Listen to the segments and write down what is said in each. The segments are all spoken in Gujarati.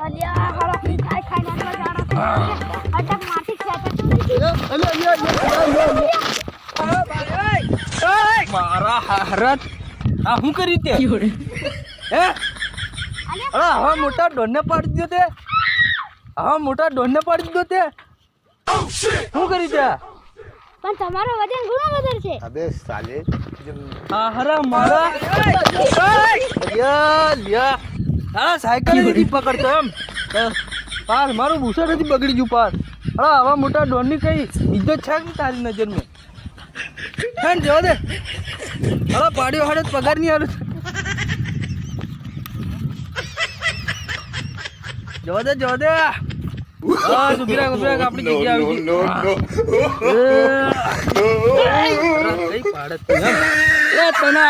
અલ્યા હારા ખાઈ ખાઈ નાખવા જાડા અટક માટી ખેંચે મારા હારત આ હું કરી તે હે અરે હવે મોટા ડોનને પાડી દીધો તે હવે મોટા ડોનને પાડી દીધો તે શું કરી તે પણ તમારો વજન ઘણો વધારે છે અબે સાલે આ હરા મારા લ્યા લ્યા આ સાયકલ નથી પકડતો એમ પાર મારું ભૂસા નથી બગડી ગયું પાર હા આવા મોટા ડોનની કઈ ઇજ્જત છે કે તારી નજરમાં હા જવા દે અરે પાડ્યો હાડે પગાર નહીં આલું જવા દે હા સુબીરા આપણી જગ્યા આવી ગઈ પાડે તું એમ એ તને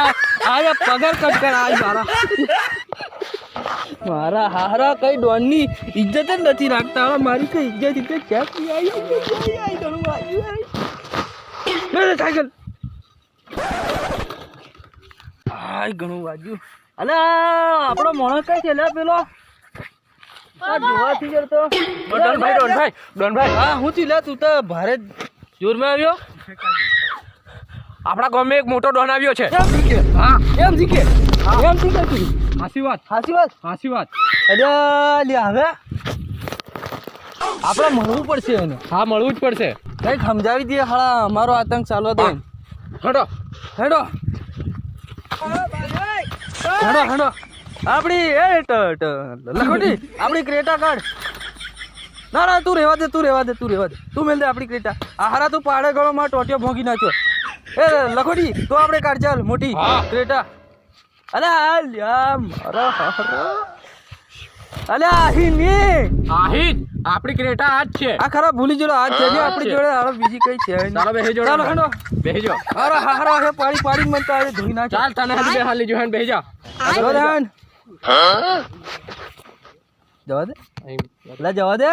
આજે પગાર કટ કર આજ મારા હારા કઈ ડોનની ઇજ્જત જ નથી રાખતા હવે મારી કઈ ઇજ્જત ક્યાંથી આવી ઘણું વાગ્યું સાયકલ આય ઘણું વાગ્યું અલે આપણો માણસ કઈ છે લે પેલો જોવાથી જતો ડોનભાઈ હા હું થી લે તું તો ભારે જોરમાં આવ્યો આપણા ગામમાં એક મોટો ડોન આવ્યો છે એમ શીખે હા એમ શીખે તું હાસી વાત અરે લે હવે આપણે મળવું પડશે એને હા મળવું જ પડશે કઈક સમજાવી દે હાળા અમારો આતંક ચાલવા દે હટો હેડો આપણી લખોટી આપણી ક્રેટા કાઢ ના તું રહેવા દે તું મેલ દે આપણી ક્રેટા આ હારા તું પાડે ગળોમાં ટોટિયો ભોગી નાખ્યો એ લખોટી તો આપણે કાઢ ચાલ મોટી ક્રેટા અલે આ લ્યા મારા હારા અલે આહી આપણી ક્રેટા આજ છે આ ખરા ભૂલી ગયો આજ છે આપણી જોડે હારો બીજી કઈ છે ચાલો બેહી જોડો ચાલો હેડો બેહી જો અરે હારા હે પાડી મન તો આ ધોઈ નાખ ચાલ તને હજી બેહાલી જો હન બેહી જા જોદાન જવા દે જવા દે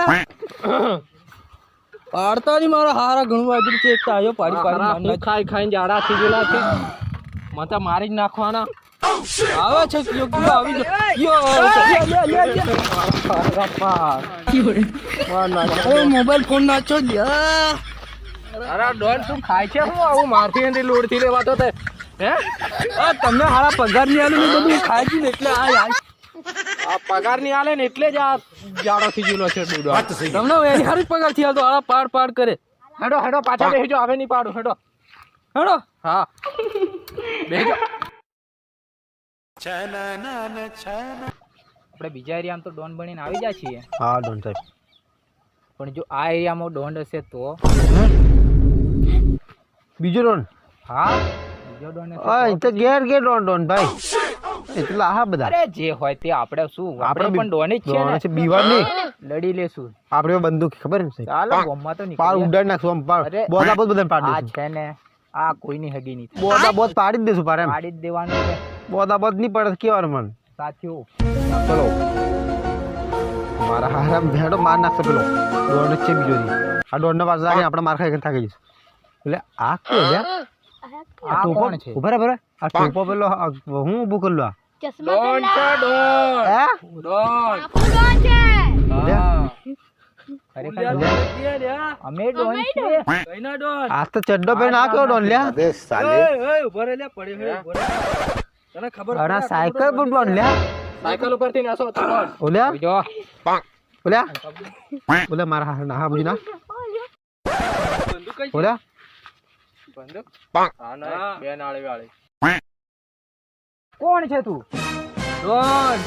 પાડતા નહીં મારા હારા ઘણું વાગ્યું છે એક તો આવ્યો પાડી ખાઈ ખાઈને જાડા થઈ ગયેલા છે મને મારી જ નાખવાના આવે છે આવી મોબાઈલ ફોન નાચો અરે ડોન તું ખાય છે હું આવું મારથી એની લોડ થી લેવાતો તે હે તમને હારા પગાર નહીં આલું બધું ખાઈ ગયું એટલે આ પગાર નહીં આલે ને એટલે જ આ જાડો થઈ ગયેલો છે ડૂડો તમને એની હારી પગાર થી આવતો હારા પાડ કરે હેડો પાછા બેસજો હવે નહીં પાડું હેડો હા બેસજો આપણે બીજા એરિયામાં તો ડોન બનીને આવી જાય છીએ હા ડોન સાહેબ પણ જો આ એરિયામાં ડોન હશે તો બીજો ડોન હા બીજો ડોન હશે હા તો ઘેર ડોન ભાઈ એટલા હા બધા અરે જે હોય તે આપણે શું આપણે પણ ડોન જ છે ને બીવાર નહીં લડી લેશું આપણે બંદૂક ખબર ને સાહેબ ચાલો ગોમમાં તો પાર નીકળી ઉડાડ નાખશું આમ પાર બોધા બોધ બધાને પાડી આ દઈશું છે ને આ કોઈની હગી નહીં થાય. બોધા બોધ પાડી જ દઈશું પાર એમ પાડી જ દેવાનું છે બોધા બોધ નહીં પડે કેવાનું મન સાથીઓ ચલો મારા હારા ભેડો માર નાખશે પેલો ડોન જ છે બીજો આ ડોન ને પાછા આપણે માર ખાઈ થાકી જઈશું એટલે આ કે લે આ કોણ છે ઉભા રે આ ટોપો પેલો હું ઊભું કરલો આ ચશ્મા ડોન છે ડોન હે ડોન આપણો છે ખરેખર અમે ડોન છે આ તો ચડ્ડો પહેરીને આ કેવો ડોન લ્યા તને ખબર અરે સાયકલ પર ડોન લ્યા સાયકલ ઉપરથી નાસો તો ડોન ઓલ્યા જો ઓલ્યા મારા હાથ ના બુજી ના બંદૂક કઈ ઓલ્યા બંદૂક હા ના બે નાળી વાળી કોણ છે તું ડોન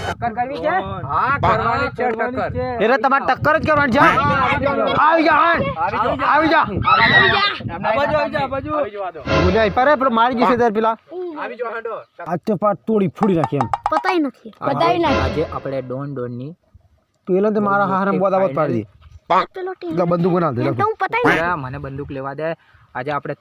ટક્કર કરવી છે હા કરવાની છે ટક્કર એટલે તમારે ટક્કર જ કરવાની છે આવી જા આવી જા આ બાજુ ઓલ્યા પર પેલો મારી જશે તાર પેલા આવી જો હેડો આ તો પાટ તોડી ફોડી નાખી એમ પતાઈ નથી બતાવી નાખી આજે આપણે ડોન ની પેલો તે મારા હારે બોધા બોધ પાડી પેલો ટીમ એટલે બંદૂક બના દે તો હું પતાઈ અરે મને બંદૂક લેવા દે આજે આપણે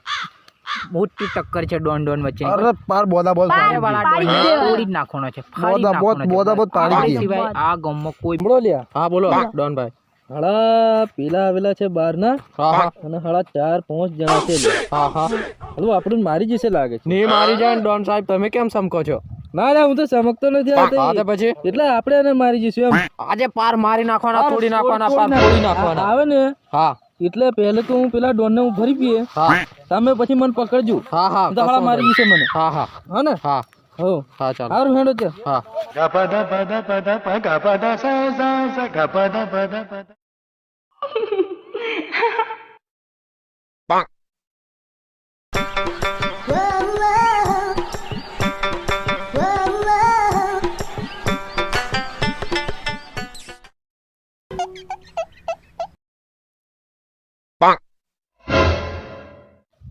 મોટી ટક્કર છે ડોન વચ્ચે અરે પાર બોધા બોધ વાળા પાડી ડોનને તોડી જ નાખવાનો છે ફાડી બોધા બોધ પાડી આપણી દી સિવાય આ ગામમાં કોઈ બળો લ્યા હા બોલો ડોન ભાઈ હળા પેલા આવેલા છે બાર ના હા અને હળા 4-5 જણા છે હા હળું આપણને મારી જશે લાગે છે નહીં મારી જાય ને ડોન સાહેબ તમે કેમ સમકો છો ના ના હું તો સમજતો નથી આ તો. હા તો પછી એટલે આપણે એને મારી જઈશું એમ આજે પાર મારી નાખવાના, તોડી નાખવાના, પાર તોડી નાખવાના. આવે ને હા એટલે પહેલે તો હું પેલા ડોન ને હું ભરી પીએ હા તમે પછી મને પકડજો હા હા તો હાલા મારી જશે મને હા હા હા ને હા હો હા ચાલો સારું હેડો છે હા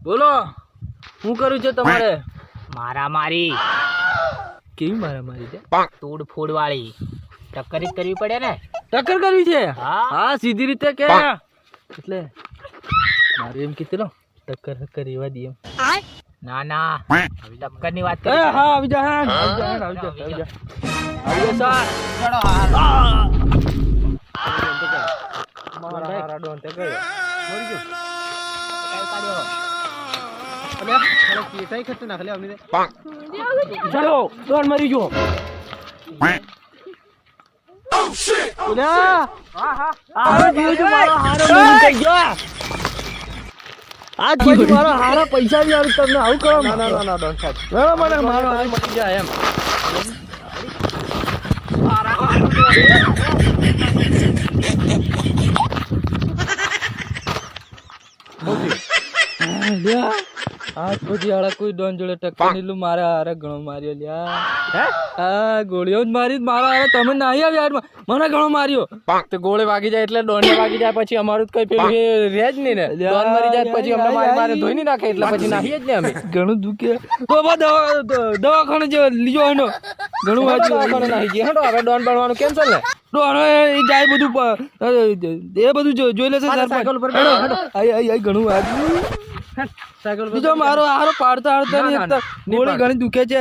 બોલો શું કર્યું છે તમારે મારામારી કેવી મારામારી છે તોડ ફોડ વાળી ટક્કર જ કરવી પડે ને. ટક્કર કરવી છે હા. હા સીધી રીતે કે એટલે મારે એમ કીધું ટક્કર એવા દે એમ ના ના ટક્કર ની વાત એ કરી. હા આવી જા હેડ, આવી જા હેડ, આવી જા આવી જા આવી જા સર મારા હારા ડોન તે ગયો મરી ગયો અલ્યા કેટાઈ ખર્ચ નાખ લે અમને ચાલો ડોન મરી ગયો ઓલા આ જીવ જો મારો હારો મરી થઈ ગયો આ જીવ મારો હારા પૈસા બી આવી તમને આવું કરો ના ના ના ડોન સાહેબ મને મારો હારો મરી જાય એમ આજ પછી આળા કોઈ ડોન જોડે ટક્કર નીલું મારા હારે ઘણો માર્યો લ્યા હા ગોળીઓ જ મારી મારા હારે તમે નહીં આવ્યા મને ઘણો માર્યો તો ગોળે વાગી જાય એટલે ડોન ને વાગી જાય પછી અમારું તો કઈ પેલું એ રહે જ નહીં ને. ડોન મરી જાય પછી અમને મારી મારે ધોઈ નહીં નાખે એટલે પછી નાહીએ જ ને અમે. ઘણું દુખે તો બા દવાખાને જે લીજો એનો ઘણું વાંચ્યું દવાખાને નાહી જઈએ. હેડો હવે ડોન બનવાનું કેન્સલ ને. ડોન એ જાય બધું એ બધું જોઈ લેશે સાયકલ ઉપર હેડો હેડો આઈ ઘણું વાંચ્યું સાયકલ પર બીજો મારો હારો પાડતા હાડતા નહીં એકતા ગોળી ઘણી દુખે છે